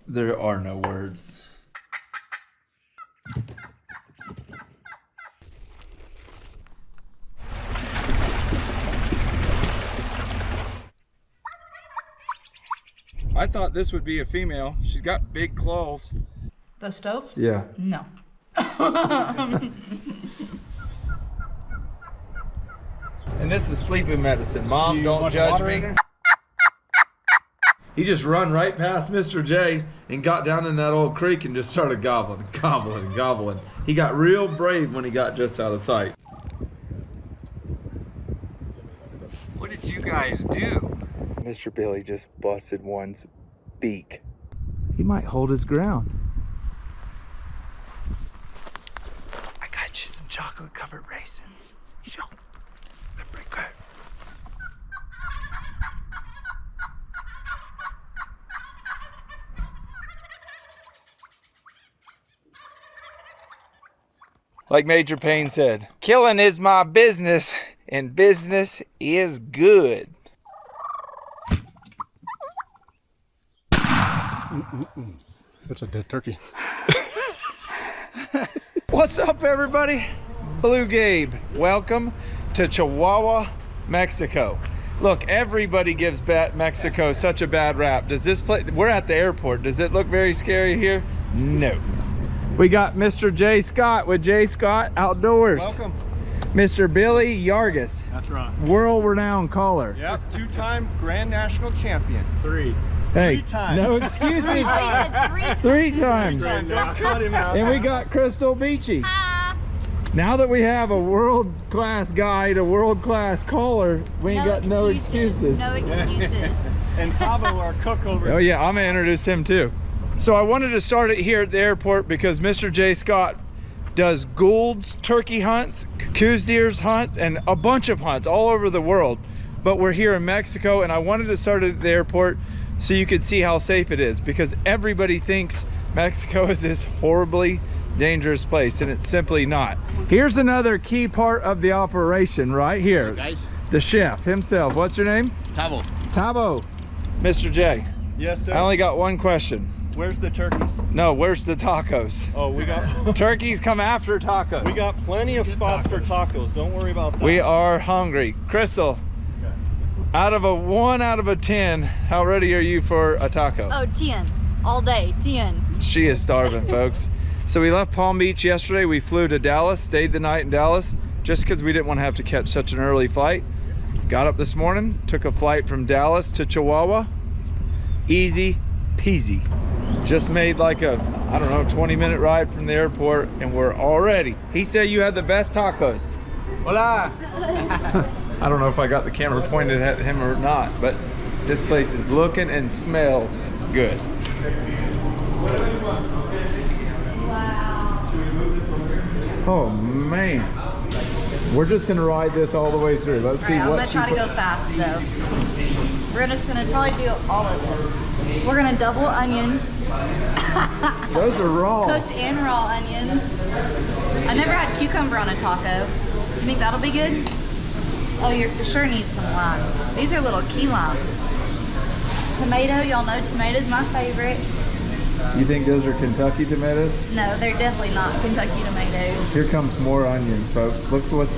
There are no words. I thought this would be a female. She's got big claws. The stove? Yeah. No. And this is sleeping medicine. Mom, don't judge me. He just run right past Mr. J and got down in that old creek and just started gobbling, gobbling, gobbling. He got real brave when he got just out of sight. What did you guys do? Mr. Billy just busted one's beak. He might hold his ground. I got you some chocolate covered raisins. Yo, they're pretty good. Like Major Payne said, killing is my business and business is good. That's a dead turkey. What's up, everybody? BlueGabe. Welcome to Chihuahua, Mexico. Look, everybody gives Mexico such a bad rap. Does this place, we're at the airport. Does it look very scary here? No. We got Mr. J. Scott with J. Scott Outdoors. Welcome. Mr. Billy Yargis. That's right. World-renowned caller. Yep, two-time Grand National Champion. Three. Hey, Three-time. no excuses. Oh, he said 3 times. 3 times. I cut him out. And we got Crystal Beachy. Now that we have a world-class guide, a world-class caller, we ain't got no excuses. No excuses. And Tavo, our cook over Oh yeah, I'm gonna introduce him too. So I wanted to start it here at the airport because Mr. J. Scott does Goulds turkey hunts, coos deers hunt, and a bunch of hunts all over the world. But we're here in Mexico, and I wanted to start at the airport so you could see how safe it is, because everybody thinks Mexico is this horribly dangerous place, and it's simply not. Here's another key part of the operation right here. Hey guys, The chef himself. What's your name? Tavo. Tavo. Mr. J, Yes, sir. I only got one question. Where's the turkeys? No, where's the tacos? Oh, we got Turkeys come after tacos. we got plenty of spots for tacos. Don't worry about that. We are hungry. Crystal, out of a 1 out of a 10, how ready are you for a taco? Oh, 10. All day, 10. She is starving, folks. So we left Palm Beach yesterday. We flew to Dallas, stayed the night in Dallas, just because we didn't want to have to catch such an early flight. Got up this morning, took a flight from Dallas to Chihuahua. Easy peasy. Just made like a, I don't know, 20-minute ride from the airport, and we're all ready. He said you had the best tacos. Hola. I don't know if I got the camera pointed at him or not, but this place is looking and smells good. Wow. Oh man. We're just gonna ride this all the way through. Let's see I'm what gonna she try to put- go fast though. We're just gonna probably do all of this. We're gonna double onion, Those are raw. cooked and raw onions. I never had cucumber on a taco. You think that'll be good? Oh, you for sure need some limes. These are little key limes. Tomato, y'all know tomato's my favorite. You think those are Kentucky tomatoes? No, they're definitely not Kentucky tomatoes. Here comes more onions, folks. Look what's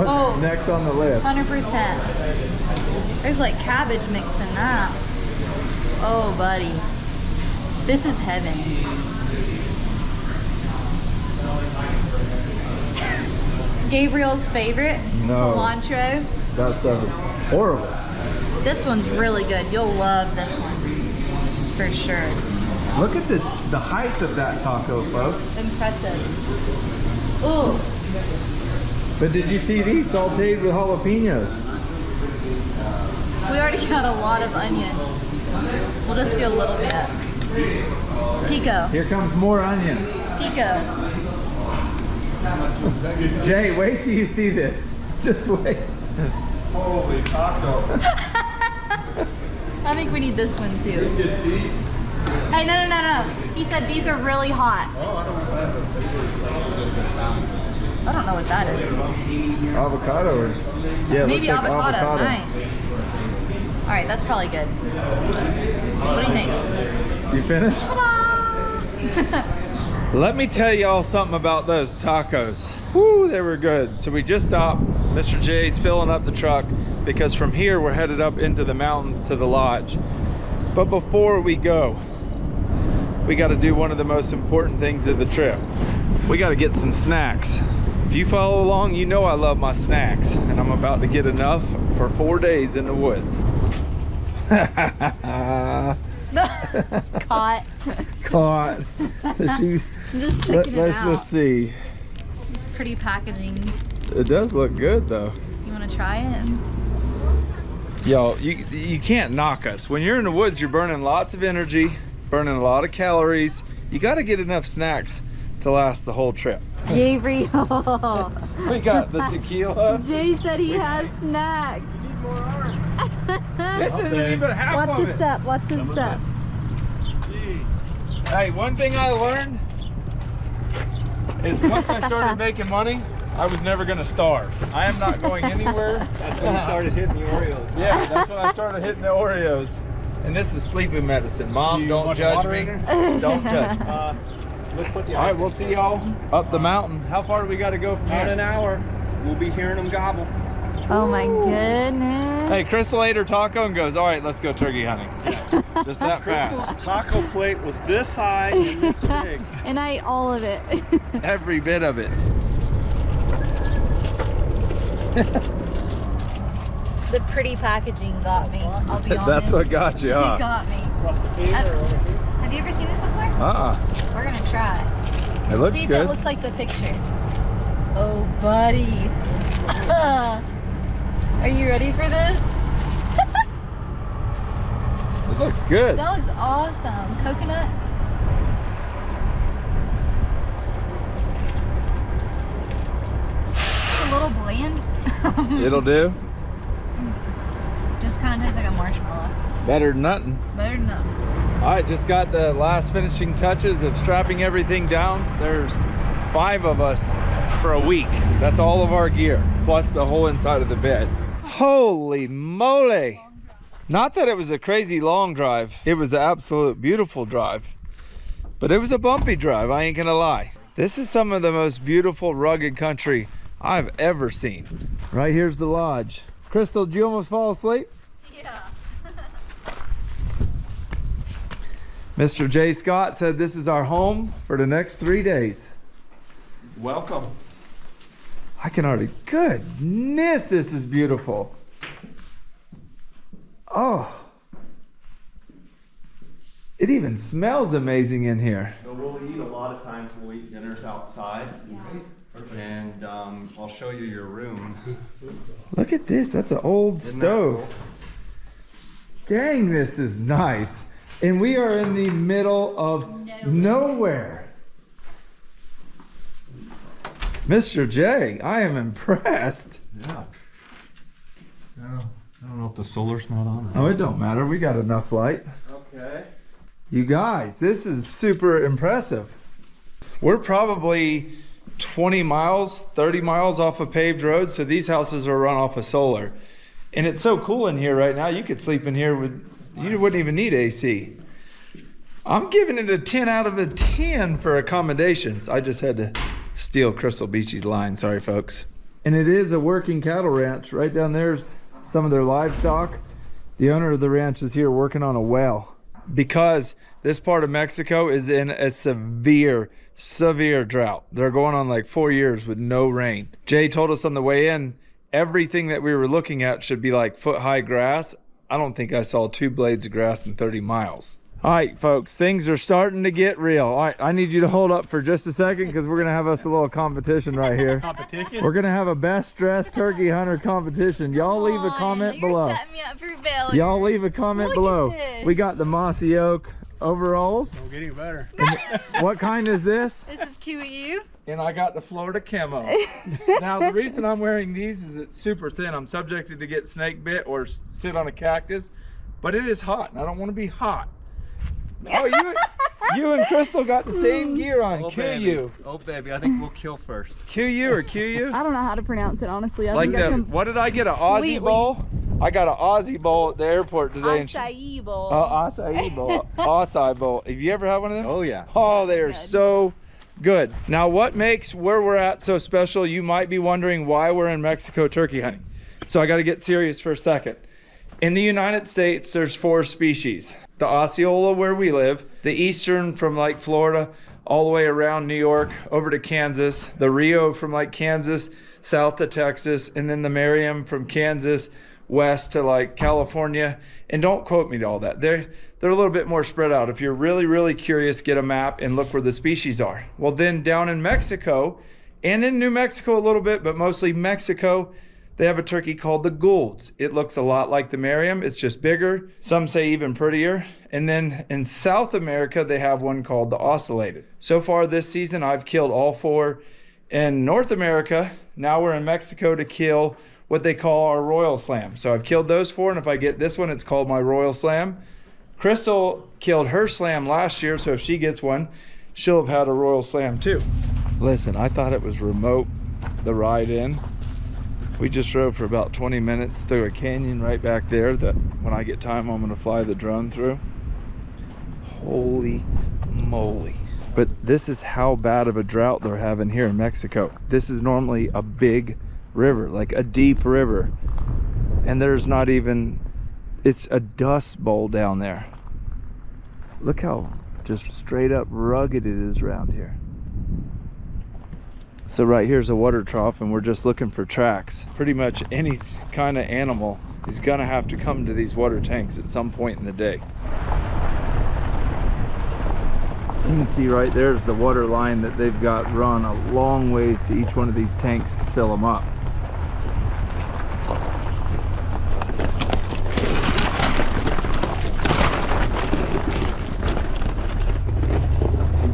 Oh. next on the list. 100%. There's like cabbage mixed in that. Oh, buddy. This is heaven. Gabriel's favorite, No. cilantro. That stuff is horrible. This one's really good. You'll love this one. For sure. Look at the height of that taco, folks. Impressive. Ooh. But did you see these sauteed with jalapenos? We already got a lot of onion. We'll just do a little bit. Pico. Here comes more onions. Pico. Jay, wait till you see this. Just wait. Holy taco. I think we need this one too. Hey, no. He said these are really hot. I don't know what that is. Avocado. Or, yeah, Maybe looks like avocado. Nice. All right, that's probably good. What do you think? You finished? Ta-da! Let me tell y'all something about those tacos. Whoo, they were good. So we just stopped. Mr. J's filling up the truck because from here we're headed up into the mountains to the lodge. But before we go, we got to do one of the most important things of the trip. We got to get some snacks. If you follow along, you know I love my snacks, and I'm about to get enough for 4 days in the woods. Caught. Caught. So she, I'm just checking let's it out. just see. It's pretty packaging. It does look good though. You want to try it? Yo, you can't knock us. When you're in the woods, you're burning lots of energy, burning a lot of calories. You got to get enough snacks to last the whole trip. Gabriel. We got the tequila. Jay said he has snacks. This isn't even half Watch of his it. step. Watch his step. Hey, one thing I learned is once I started making money, I was never gonna starve. I am not going anywhere. That's when you started hitting the Oreos. Yeah, that's when I started hitting the Oreos. And this is sleeping medicine. Mom, You don't want judge the me. moderator? Don't judge me. Let's put the All right, ice we'll in. see y'all up the mountain. How far do we got to go from About here? an hour. We'll be hearing them gobble. Oh my goodness. Hey, Crystal ate her taco and goes, all right, let's go turkey hunting. Just that Crystal's fast. taco plate was this high and this big. And I ate all of it. Every bit of it. The pretty packaging got me. I'll be honest. That's what got you, huh? It got me. Have Have you ever seen this before? We're gonna try. It looks See if good. it looks like the picture. Oh, buddy. Are you ready for this? It looks good. That looks awesome. Coconut. It's a little bland. It'll do. Just kind of tastes like a marshmallow. Better than nothing. Better than nothing. All right, just got the last finishing touches of strapping everything down. There's 5 of us for a week. That's all of our gear, plus the whole inside of the bed. Holy moly. Not that it was a crazy long drive. It was an absolute beautiful drive. But it was a bumpy drive, I ain't gonna lie. This is some of the most beautiful rugged country I've ever seen. Right here's the lodge. Crystal, did you almost fall asleep? Yeah. Mr. J. Scott said this is our home for the next 3 days. Welcome. I can already, goodness, this is beautiful. Oh, it even smells amazing in here. So we'll eat a lot of times. We'll eat dinners outside. And I'll show you your rooms. Look at this, that's an old Isn't that stove. cool? Dang, this is nice. And we are in the middle of nowhere. Mr. J, I am impressed. Yeah. I don't know if the solar's not on. Oh, it don't matter, we got enough light. Okay. You guys, this is super impressive. We're probably 20 miles, 30 miles off a paved road, so these houses are run off of solar. And it's so cool in here right now, you could sleep in here with, you wouldn't even need AC. I'm giving it a 10 out of a 10 for accommodations. I just had to steal Crystal Beachy's line, sorry folks. And it is a working cattle ranch. Right down there's some of their livestock. The owner of the ranch is here working on a well. Because this part of Mexico is in a severe drought. They're going on like 4 years with no rain. Jay told us on the way in, everything that we were looking at should be like foot-high grass. I don't think I saw 2 blades of grass in 30 miles. All right, folks, things are starting to get real. All right, I need you to hold up for just a second because we're going to have us a little competition right here. Competition? We're going to have a best dressed turkey hunter competition. Y'all leave a comment below. You're setting me up for failure. Y'all leave a comment Look below. at this. We got the mossy oak overalls. Getting better. What kind is this? This is QEU. And I got the Florida camo. Now the reason I'm wearing these is it's super thin. I'm subjected to get snake bit or sit on a cactus, but it is hot and I don't want to be hot. Oh, you and Crystal got the same gear on. QU. Oh baby, I think we'll kill first. QU or QU? I don't know how to pronounce it, honestly. I Like think I the, what did I get, an Aussie completely- bowl? I got an Aussie bowl at the airport today. Acai bowl. Acai bowl. Acai bowl. Have you ever had one of them? Oh yeah. Oh, they are Good. so good. Now, what makes where we're at so special? You might be wondering why we're in Mexico turkey hunting. So I got to get serious for a second. In the United States, there's 4 species. The Osceola, where we live, the eastern from like Florida, all the way around New York, over to Kansas, the Rio from like Kansas, south to Texas, and then the Merriam from Kansas, west to like California. And don't quote me to all that. They're a little bit more spread out. If you're really, really curious, get a map and look where the species are. Well, then down in Mexico, and in New Mexico a little bit, but mostly Mexico, they have a turkey called the Goulds. It looks a lot like the Merriam. It's just bigger. Some say even prettier. And then in South America, they have one called the Ocellated. So far this season, I've killed all 4. In North America, now we're in Mexico to kill what they call our Royal Slam. So I've killed those 4, and if I get this one, it's called my Royal Slam. Crystal killed her Slam last year, so if she gets one, she'll have had a Royal Slam too. Listen, I thought it was remote, the ride in. We just drove for about 20 minutes through a canyon right back there that when I get time, I'm gonna fly the drone through. Holy moly. But this is how bad of a drought they're having here in Mexico. This is normally a big river, like a deep river. And there's not even, it's a dust bowl down there. Look how just straight up rugged it is around here. So right here's a water trough, and we're just looking for tracks. Pretty much any kind of animal is gonna have to come to these water tanks at some point in the day. You can see right there's the water line that they've got run a long ways to each one of these tanks to fill them up.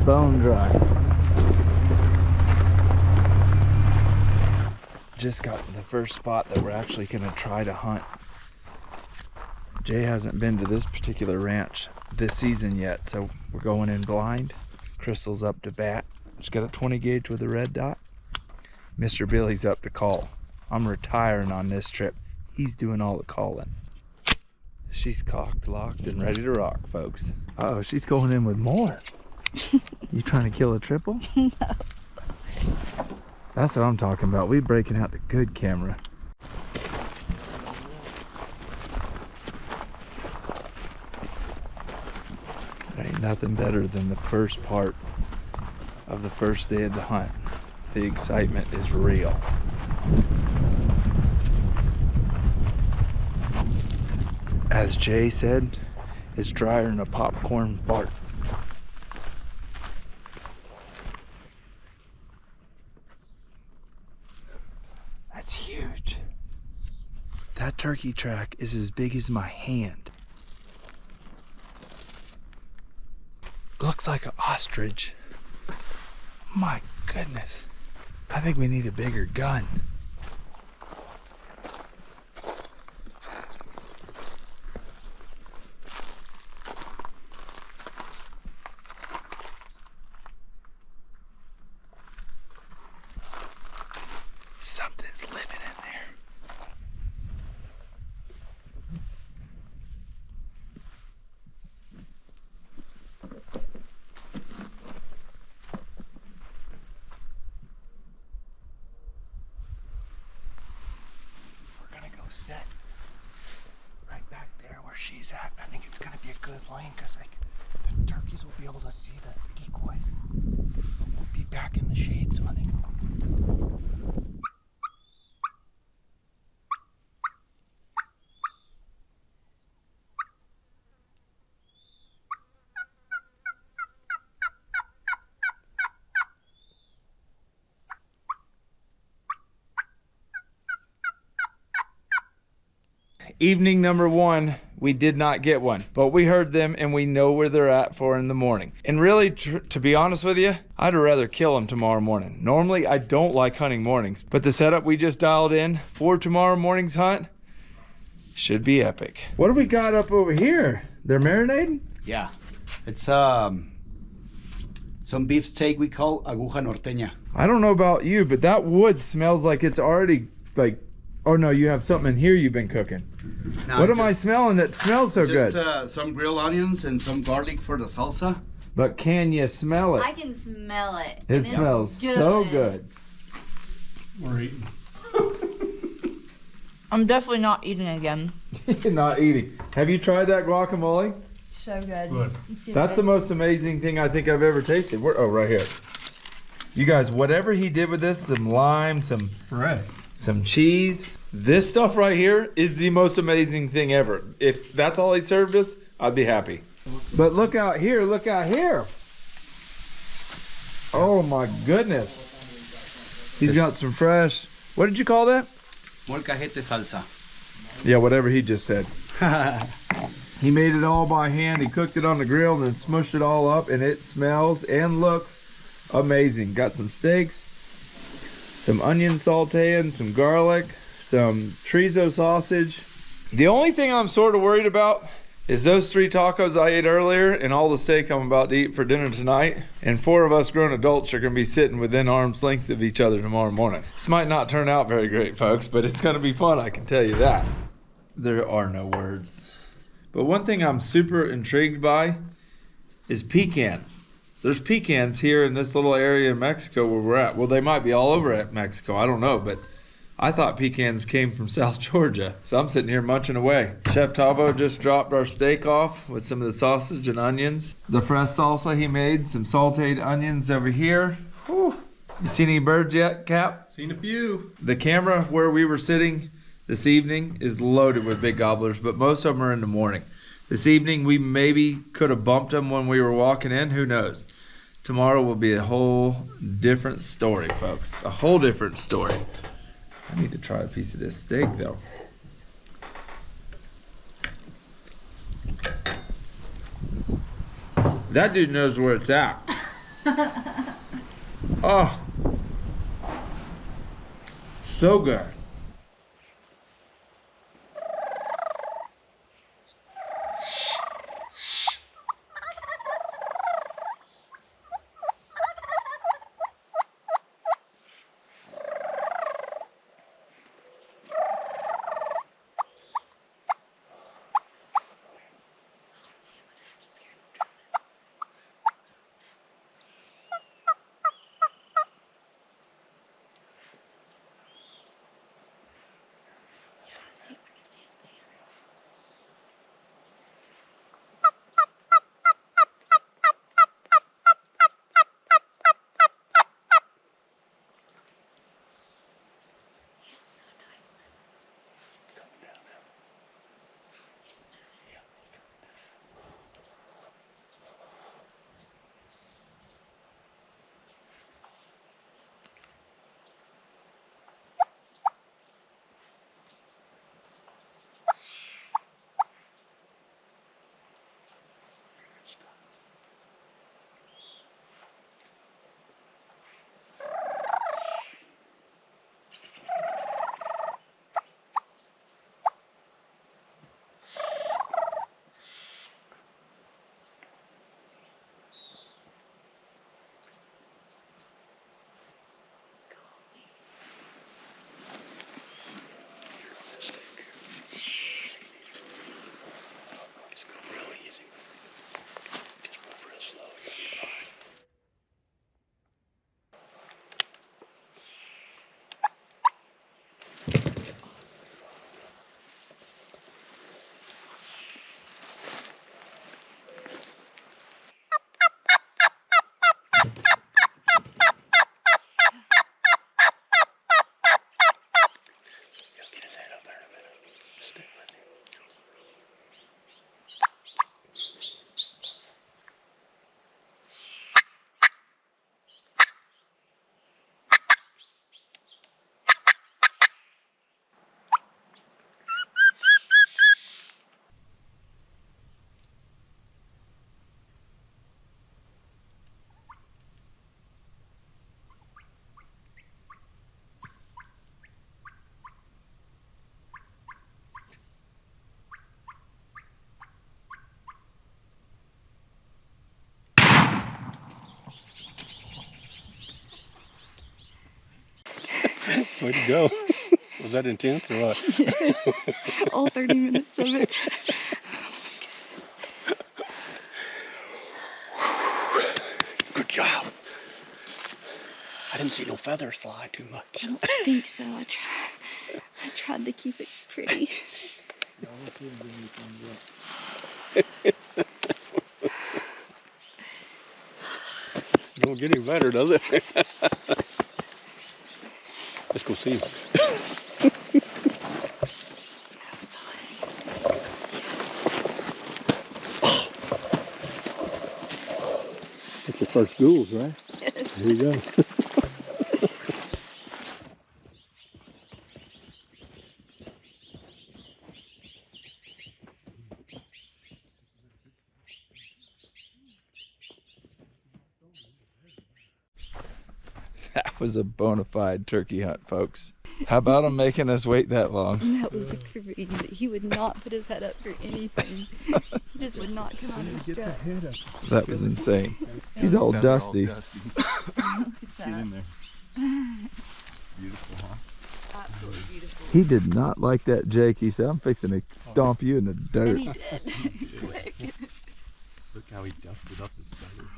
Bone dry. Just got to the first spot that we're actually gonna try to hunt. Jay hasn't been to this particular ranch this season yet, so we're going in blind. Crystal's up to bat. She's got a 20 gauge with a red dot. Mr. Billy's up to call. I'm retiring on this trip. He's doing all the calling. She's cocked, locked, and ready to rock, folks. Uh-oh, she's going in with more. You trying to kill a triple? No. That's what I'm talking about. We breaking out the good camera. There ain't nothing better than the first part of the first day of the hunt. The excitement is real. As Jay said, it's drier than a popcorn fart. That's huge. That turkey track is as big as my hand. Looks like an ostrich. My goodness. I think we need a bigger gun. Something's living in there. We're gonna go set right back there where she's at. I think it's gonna be a good lane because like the turkeys will be able to see the decoys. We'll be back in the shade, so I think. Evening number 1, we did not get one, but we heard them and we know where they're at for in the morning. And really, to be honest with you, I'd rather kill them tomorrow morning. Normally, I don't like hunting mornings, but the setup we just dialed in for tomorrow morning's hunt should be epic. What do we got up over here? They're marinating? Yeah, it's some beefsteak we call aguja norteña. I don't know about you, but that wood smells like it's already like Oh no, you have something in here you've been cooking. Now What am I smelling that smells so good? Some grilled onions and some garlic for the salsa. But can you smell it? I can smell it. It smells so good. We're eating. I'm definitely not eating again. Not eating. Have you tried that guacamole? So good. Good. That's the most amazing thing I think I've ever tasted. Oh, right here. You guys, whatever he did with this, some lime, some cheese, this stuff right here is the most amazing thing ever. If that's all he served us, I'd be happy. But look out here, look out here. Oh my goodness. He's got some fresh, what did you call that? Molcajete salsa. Yeah, whatever he just said. He made it all by hand. He cooked it on the grill and then smushed it all up, and it smells and looks amazing. Got some steaks, some onion sauteing, some garlic, some chorizo sausage. The only thing I'm sort of worried about is those 3 tacos I ate earlier and all the steak I'm about to eat for dinner tonight. And 4 of us grown adults are going to be sitting within arm's length of each other tomorrow morning. This might not turn out very great, folks, but it's going to be fun, I can tell you that. There are no words. But one thing I'm super intrigued by is pecans. There's pecans here in this little area in Mexico where we're at. Well, they might be all over at Mexico, I don't know, but I thought pecans came from South Georgia. So I'm sitting here munching away. Chef Tavo just dropped our steak off with some of the sausage and onions. The fresh salsa he made, some sauteed onions over here. Whew. You seen any birds yet, Cap? Seen a few. The camera where we were sitting this evening is loaded with big gobblers, but most of them are in the morning. This evening, we maybe could have bumped them when we were walking in. Who knows? Tomorrow will be a whole different story, folks. A whole different story. I need to try a piece of this steak, though. That dude knows where it's at. Oh. So good. Way to go. Was that intense or what? All 30 minutes of it. Good job. I didn't see no feathers fly too much. I don't think so. I tried to keep it pretty. Don't get any better, does it? Let's go see. That's your first Goulds, right? Yes. Here you go. That was a bona fide turkey hunt, folks. How about him making us wait that long? That was the crazy. He would not put his head up for anything. He just would not come out of his strut. That was insane. He's all dusty. Get in there. Beautiful, huh? Absolutely beautiful. He did not like that, Jake. He said, I'm fixing to stomp you in the And dirt. he did. Quick. Look how he dusted up his feathers.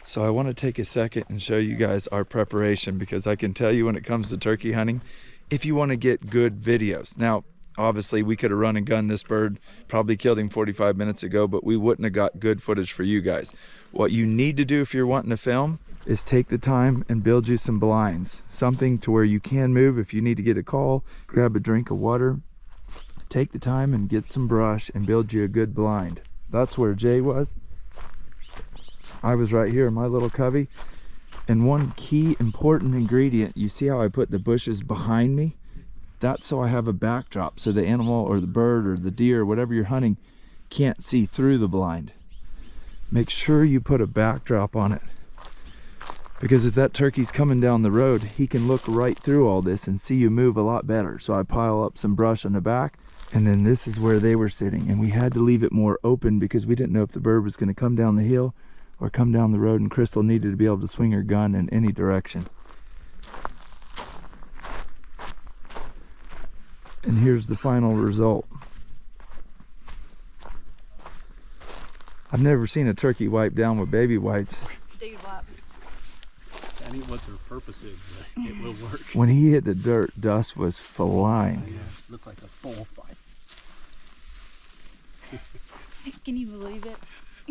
So I want to take a second and show you guys our preparation, because I can tell you when it comes to turkey hunting, if you want to get good videos. Now, obviously we could have run and gunned this bird, probably killed him 45 minutes ago, but we wouldn't have got good footage for you guys. What you need to do if you're wanting to film is take the time and build you some blinds, something to where you can move. If you need to get a call, grab a drink of water, take the time and get some brush and build you a good blind. That's where Jay was. I was right here in my little covey. And one key important ingredient, you see how I put the bushes behind me? That's so I have a backdrop so the animal or the bird or the deer, whatever you're hunting, can't see through the blind. Make sure you put a backdrop on it, because if that turkey's coming down the road, he can look right through all this and see you move a lot better. So I pile up some brush on the back, and then this is where they were sitting, and we had to leave it more open because we didn't know if the bird was going to come down the hill or come down the road, and Crystal needed to be able to swing her gun in any direction. And here's the final result. I've never seen a turkey wipe down with baby wipes. Dude wipes. That ain't what their purpose is, but it will work. When he hit the dirt, dust was flying. Yeah, looked like a bullfight. Can you believe it?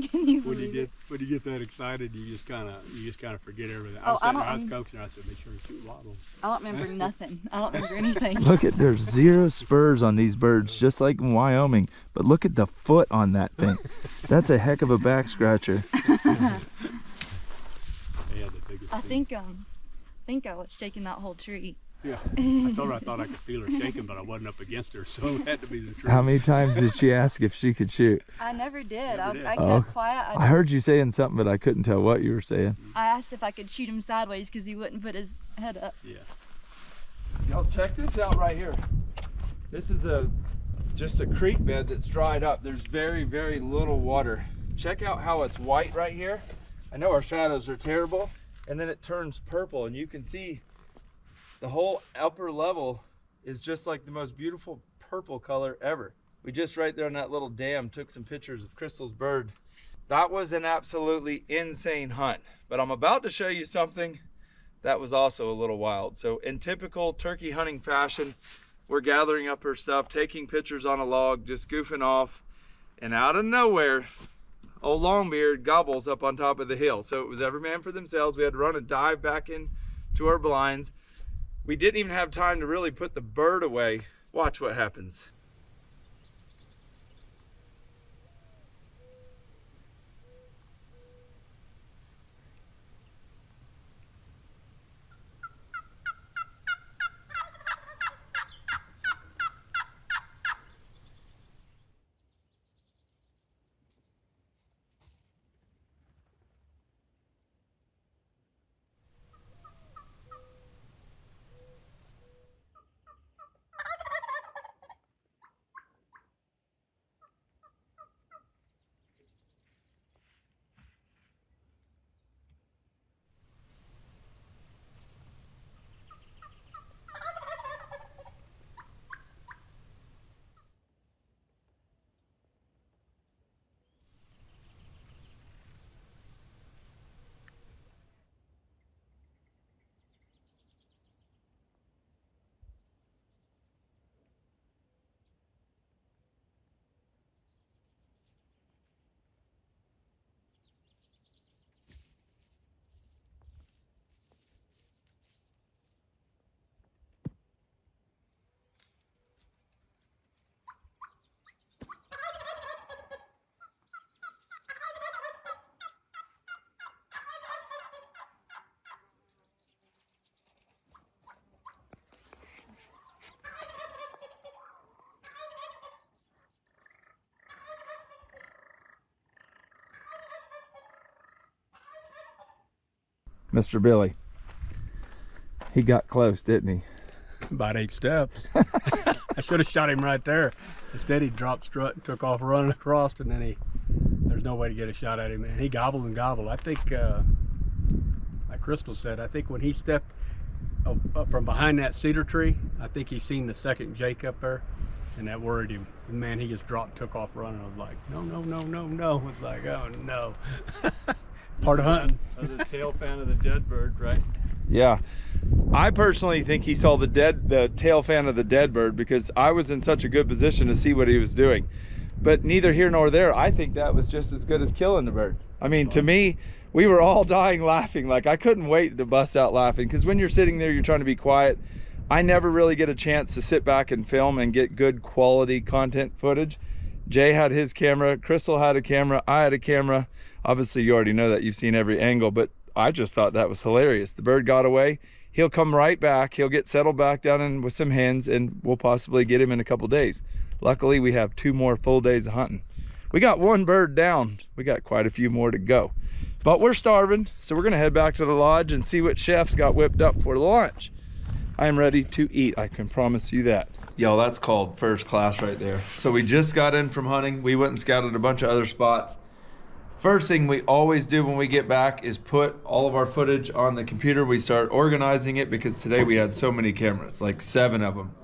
Can you believe it? When you get that excited, you just kind of forget everything. Oh, I was coaching. I said, make sure you shoot waddles. I don't remember nothing. I don't remember anything. Look at, there's 0 spurs on these birds, just like in Wyoming. But look at the foot on that thing. That's a heck of a back scratcher. They had the biggest I feet. think I was shaking that whole tree. Yeah, I told her I thought I could feel her shaking, but I wasn't up against her, so it had to be the truth. How many times did she ask if she could shoot? I never did. Never did. I kept Oh. quiet. I heard you saying something, but I couldn't tell what you were saying. I asked if I could shoot him sideways because he wouldn't put his head up. Yeah. Y'all check this out right here. This is just a creek bed that's dried up. There's very, very little water. Check out how it's white right here. I know our shadows are terrible, and then it turns purple, and you can see the whole upper level is just like the most beautiful purple color ever. We just right there on that little dam took some pictures of Crystal's bird. That was an absolutely insane hunt, but I'm about to show you something that was also a little wild. So in typical turkey hunting fashion, we're gathering up her stuff, taking pictures on a log, just goofing off, and out of nowhere, old Longbeard gobbles up on top of the hill. So it was every man for themselves. We had to run and dive back in to our blinds. We didn't even have time to really put the bird away. Watch what happens. Mr. Billy. He got close, didn't he? About 8 steps. I should have shot him right there. Instead, he dropped strut and took off running across, and then there's no way to get a shot at him, man. He gobbled and gobbled. I think, like Crystal said, I think when he stepped up from behind that cedar tree, I think he seen the second Jake up there, and that worried him. And man, he just dropped, took off running. I was like, no, no, no, no, no. I was like, oh no. Part of hunting. I was a tail fan of the dead bird, right? Yeah. I personally think he saw the tail fan of the dead bird because I was in such a good position to see what he was doing. But neither here nor there, I think that was just as good as killing the bird. I mean, to me, we were all dying laughing. Like, I couldn't wait to bust out laughing because when you're sitting there, you're trying to be quiet. I never really get a chance to sit back and film and get good quality content footage. Jay had his camera, Crystal had a camera, I had a camera. Obviously, you already know that, you've seen every angle, but I just thought that was hilarious. The bird got away. He'll come right back. He'll get settled back down in with some hens, and we'll possibly get him in a couple days. Luckily, we have 2 more full days of hunting. We got 1 bird down. We got quite a few more to go. But we're starving, so we're gonna head back to the lodge and see what chefs got whipped up for lunch. I am ready to eat, I can promise you that. Yo, that's called first class right there. So we just got in from hunting. We went and scouted a bunch of other spots. First thing we always do when we get back is put all of our footage on the computer. We start organizing it because today we had so many cameras, like 7 of them.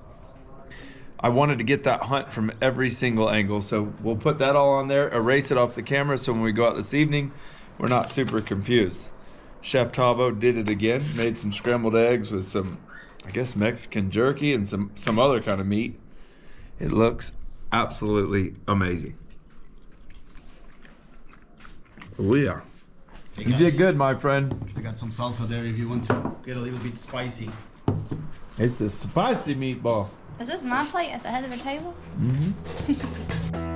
I wanted to get that hunt from every single angle, so we'll put that all on there, erase it off the camera, so when we go out this evening, we're not super confused. Chef Tavo did it again, made some scrambled eggs with some, I guess, Mexican jerky and some other kind of meat. It looks absolutely amazing. Oh yeah. Hey You guys, did good, my friend. I got some salsa there if you want to get a little bit spicy. It's the spicy meatball. Is this my plate at the head of the table? Mm-hmm.